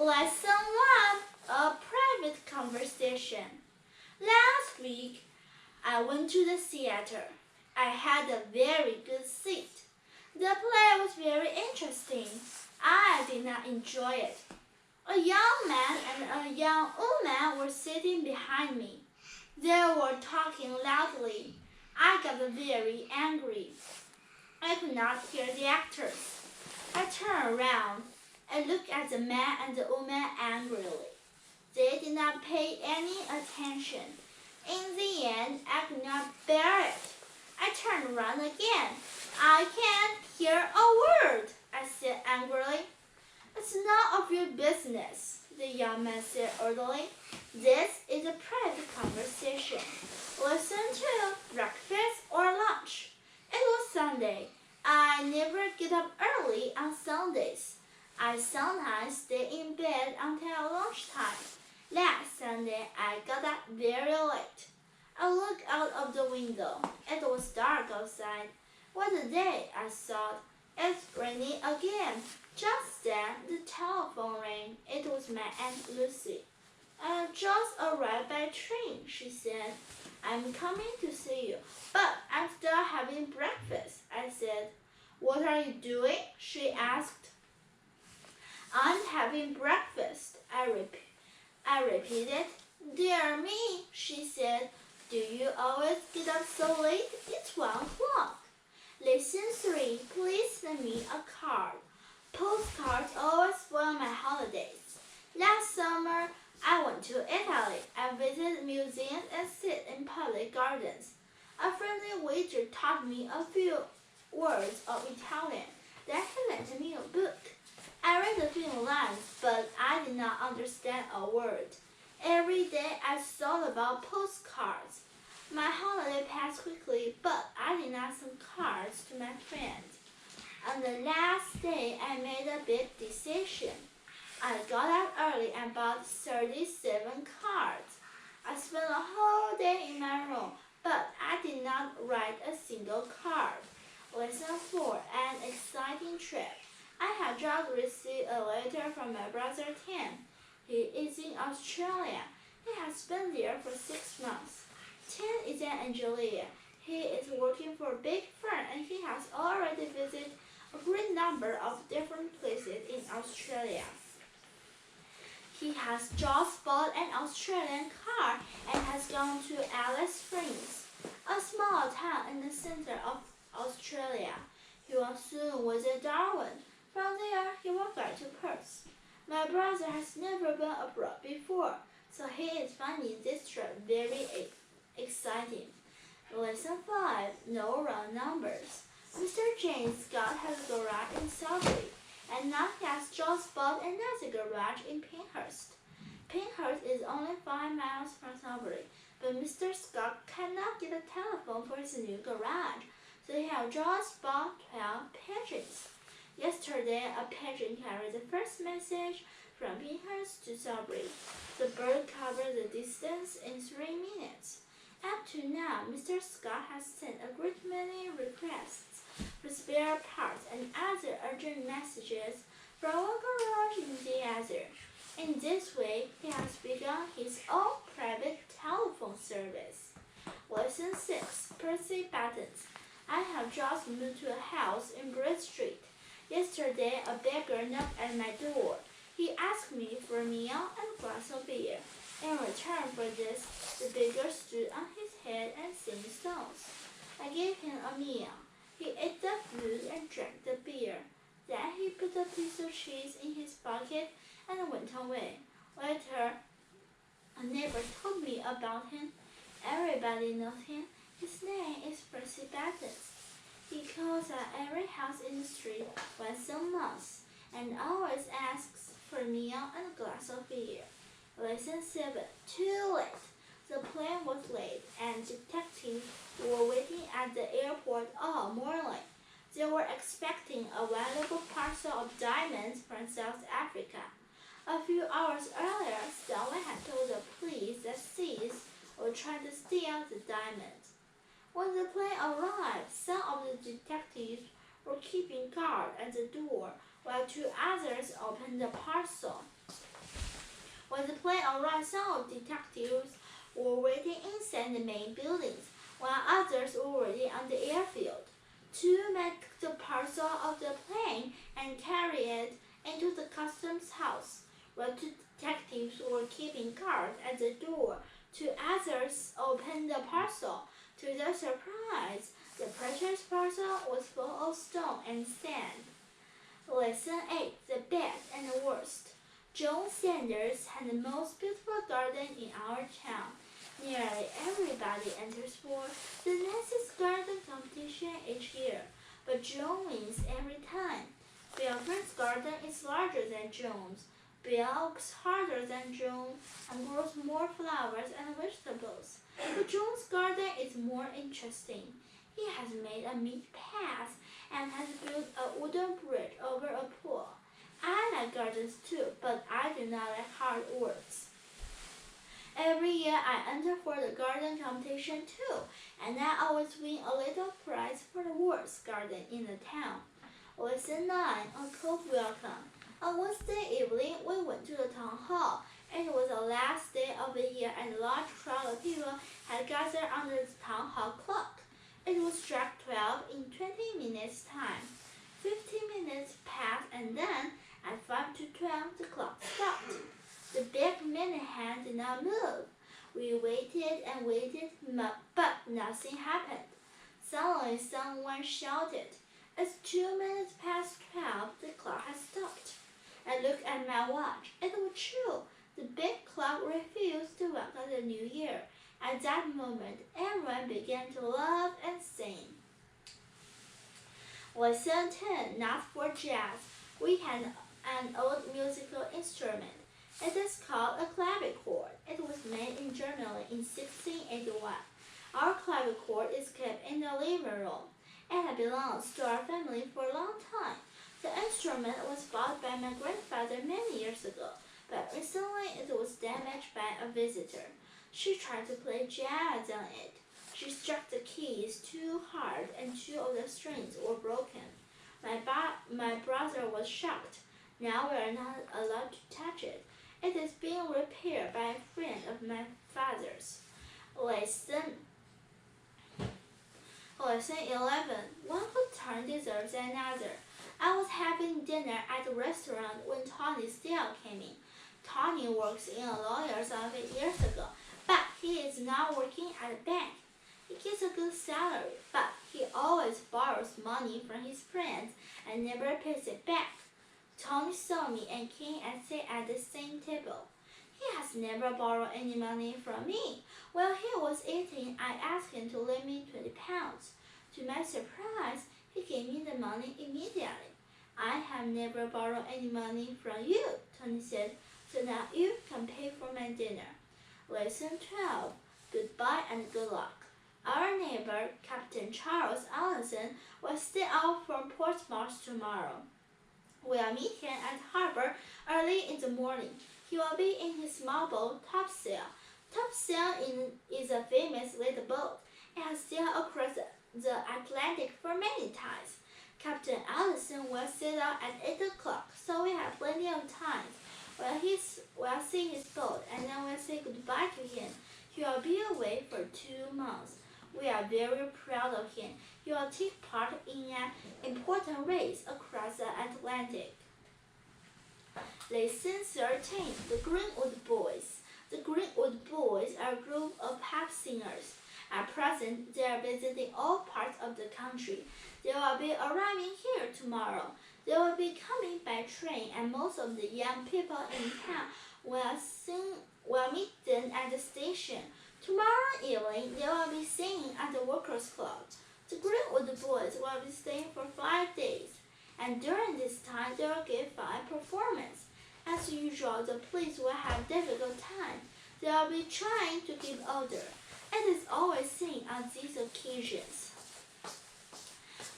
Lesson 1, a private conversation. Last week, I went to the theater. I had a very good seat. The play was very interesting. I did not enjoy it. A young man and a young woman were sitting behind me. They were talking loudly. I got very angry. I could not hear the actors. I turned around. I looked at the man and the woman angrily. They did not pay any attention. In the end, I could not bear it. I turned around again. I can't hear a word, I said angrily. It's none of your business, the young man said orderly. This is a private conversation. Listen to breakfast or lunch. It was Sunday. I never get up early on Sundays. I sometimes stay in bed until lunchtime. Last Sunday, I got up very late. I looked out of the window. It was dark outside. What a day, I thought. It's raining again. Just then, the telephone rang. It was my Aunt Lucy. I just arrived by train, she said. I'm coming to see you, but I'm still having breakfast, I said. What are you doing? She asked. I'm having breakfast, I repeated. Dear me, she said. Do you always get up so late? It's 1 o'clock. Lesson 3, please send me a card. Postcards always spoil my holidays. Last summer, I went to Italy. I visited museums and sit in public gardens. A friendly waiter taught me a few words of Italian. Then he lent me a book. I read a few lines, but I did not understand a word. Every day I thought about postcards. My holiday passed quickly, but I did not send cards to my friends. On the last day, I made a big decision. I got up early and bought 37 cards. I spent a whole day in my room, but I did not write a single card. Lesson 4, an exciting trip. I had just received a letter from my brother Tim. He is in Australia. He has been there for 6 months. Tim is an engineer. He is working for a big firm and he has already visited a great number of different places in Australia. He has just bought an Australian car and has gone to Alice Springs, a small town in the center of Australia. He will soon visit Darwin. From there, he will fly to Perth. My brother has never been abroad before, so he is finding this trip very exciting. Lesson 5, no round numbers. Mr. James Scott has a garage in Sudbury, and now he has just bought another garage in Pinehurst. Pinehurst is only 5 miles from Sudbury, but Mr. Scott cannot get a telephone for his new garage, so he has just bought 12 pigeons. Yesterday, a pigeon carried the first message from Pinehurst to Sudbury. The bird covered the distance in 3 minutes. Up to now, Mr. Scott has sent a great many requests for spare parts and other urgent messages from one garage in the other. In this way, he has begun his own private telephone service. Lesson 6, Percy Buttons. I have just moved to a house in Bridge Street. Yesterday, a beggar knocked at my door. He asked me for a meal and a glass of beer. In return for this, the beggar stood on his head and sang songs. I gave him a meal. He ate the food and drank the beer. Then he put a piece of cheese in his pocket and went away. Later, a neighbor told me about him. Everybody knows him. His name is Percy Buttons. He calls at every house in the street once a month and always asks for a meal and a glass of beer. Lesson 7, too late. The plane was late and detectives were waiting at the airport all morning. They were expecting a valuable parcel of diamonds from South Africa. A few hours earlier, someone had told the police that thieves were trying to steal the diamonds. When the plane arrived, some of the detectives were keeping guard at the door, while 2 others opened the parcel. was playing around. Some of the detectives were waiting inside the main buildings, while others were waiting on the airfield. Two men took the parcel of the plane and carried it into the customs house, while two detectives were keeping guard at the door. Two others opened the parcel. To their surprise, the precious parcel was full of stone and sand. Lesson 8. The Best and the Worst. John Sanders had the most beautiful garden in our town. Nearly everybody enters for the nicest garden competition each year, but John wins every time. Bill Friend's garden is larger than John's. Bill works harder than John and grows more flowers and vegetables. But John's garden is more interesting. He has made a meat path and has built a wooden bridge over a pool. I like gardens too, but I do not like hard works. Every year I enter for the garden competition too, and I always win a little prize for the worst garden in the town. Lesson 9. A cold welcome. On Wednesday evening, we went to the town hall. It was the last day of the year, and a large crowd of people had gathered under the town hall clock. It was struck 12 in 20 minutes' time. 15 minutes passed, and then at 5 to 12, the clock stopped. The big man did not move. We waited and waited, but nothing happened. Suddenly, someone shouted, "It's 2 minutes past 12. The clock has stopped." I looked at my watch. It was true. The big clock refused to welcome the new year. At that moment, everyone began to laugh and sing. Lesson 10. Not for jazz. We had an old musical instrument. It is called a clavichord. It was made in Germany in 1681. Our clavichord is kept in the living room. It had belonged to our family for a long time. The instrument was bought by my grandfather many years ago, but recently it was damaged by a visitor. She tried to play jazz on it. She struck the keys too hard and 2 of the strings were broken. My brother was shocked. Now we are not allowed to touch it. It is being repaired by a friend of my father's. Lesson 11. One good turn deserves another. I was having dinner at the restaurant when Tony Steele came in. Tony works in a lawyer's office years ago, but he is now working at a bank. He gets a good salary, but he always borrows money from his friends and never pays it back. Tony saw me and came and sat at the same table. He has never borrowed any money from me. While he was eating, I asked him to lend me 20 pounds. To my surprise, he gave me the money immediately. I have never borrowed any money from you, Tony said, so now you can pay for my dinner. Lesson 12. Goodbye and good luck. Our neighbor, Captain Charles Allison, will set out from Portsmouth tomorrow. We'll meet him at the harbor early in the morning. He will be in his small boat, Topsail. Topsail is a famous little boat. It has sailed across the Atlantic for many times. Captain Allison will set out at 8 o'clock, so we have plenty of time. We'll see his boat, and then we'll say goodbye to him. He will be away for 2 months. We are very proud of him. He will take part in an important race across the Atlantic. Lesson 13. The Greenwood Boys. The Greenwood Boys are a group of pop singers. At present, they are visiting all parts of the country. They will be arriving here tomorrow. They will be coming by train, and most of the young people in town will meet them at the station. Tomorrow evening, they will be singing at the Workers' Club. The Greenwood Boys will be staying for 5 days, and during this time, they will give 5 performances. As usual, the police will have difficult time. They will be trying to keep order. It is always seen on these occasions.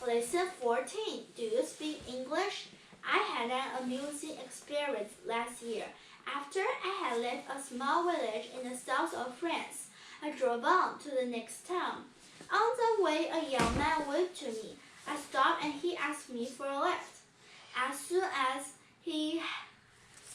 Lesson 14. Do you speak English? I had an amusing experience last year. After I had left a small village in the south of France, I drove on to the next town. On the way, a young man waved to me. I stopped and he asked me for a lift. As soon as he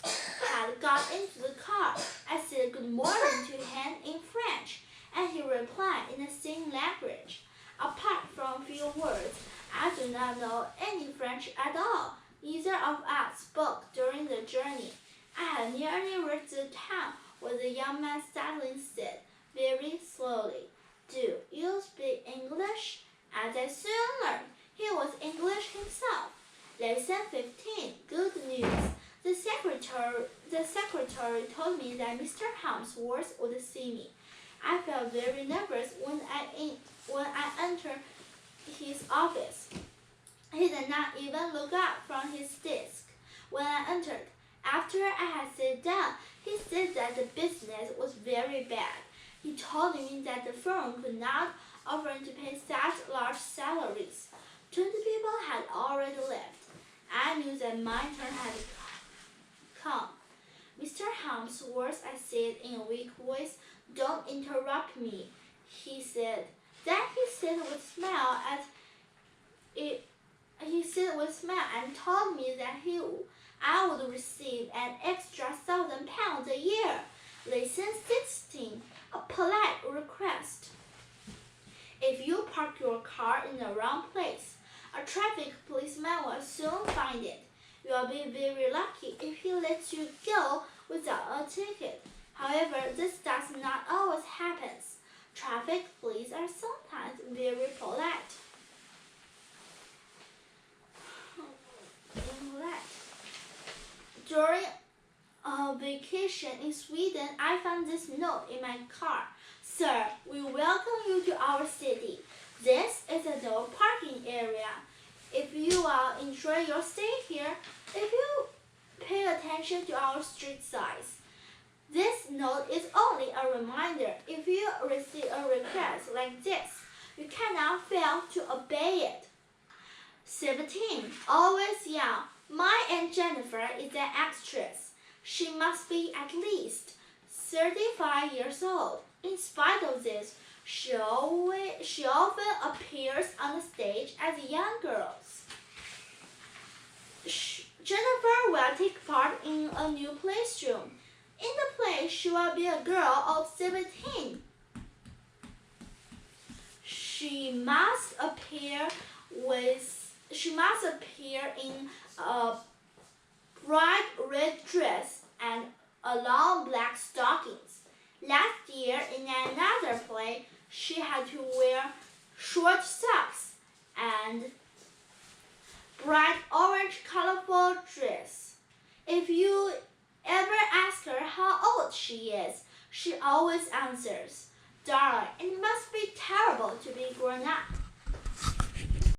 had had got into the car, I said good morning to him in French, and he replied in the same language. Apart from few words, I do not know any French at all. Neither of us spoke during the journey. I had nearly reached the town where the young man suddenly said, very slowly, "Do you speak English?" As I soon learned, he was English himself. Lesson 15. Good news. The secretary told me that Mr. Harmsworth would see me. I felt very nervous when I entered his office. He did not even look up from his desk when I entered. After I had sat down, he said that the business was very bad. He told me that the firm could not afford to pay such large salaries. 20 people had already left. I knew that my turn had come. "Mr. Harmsworth," I said in a weak voice, "don't interrupt me," he said. Then he said with a smile and told me that I would receive an extra £1,000 a year. Lesson 16. A polite request. If you park your car in the wrong place, a traffic policeman will soon find it. You will be very lucky if he lets you go without a ticket. However, this does not always happen. Traffic police are sometimes very polite. During a vacation in Sweden, I found this note in my car. "Sir, we welcome you to our city. This is a no parking area. If you will enjoy your stay here, if you pay attention to our street signs." This note is only a reminder. If you receive a request like this, you cannot fail to obey it. 17. Always young. My Aunt Jennifer is an actress. She must be at least 35 years old. In spite of this, she often appears on the stage as young girls. Jennifer will take part in a new play soon. In the play, she will be a girl of 17. She must appear in a bright red dress and long black stockings. Last year, in another play, she had to wear short socks and bright orange colorful dress. If you ever ask her how old she is, she always answers, "Darling, it must be terrible to be grown up."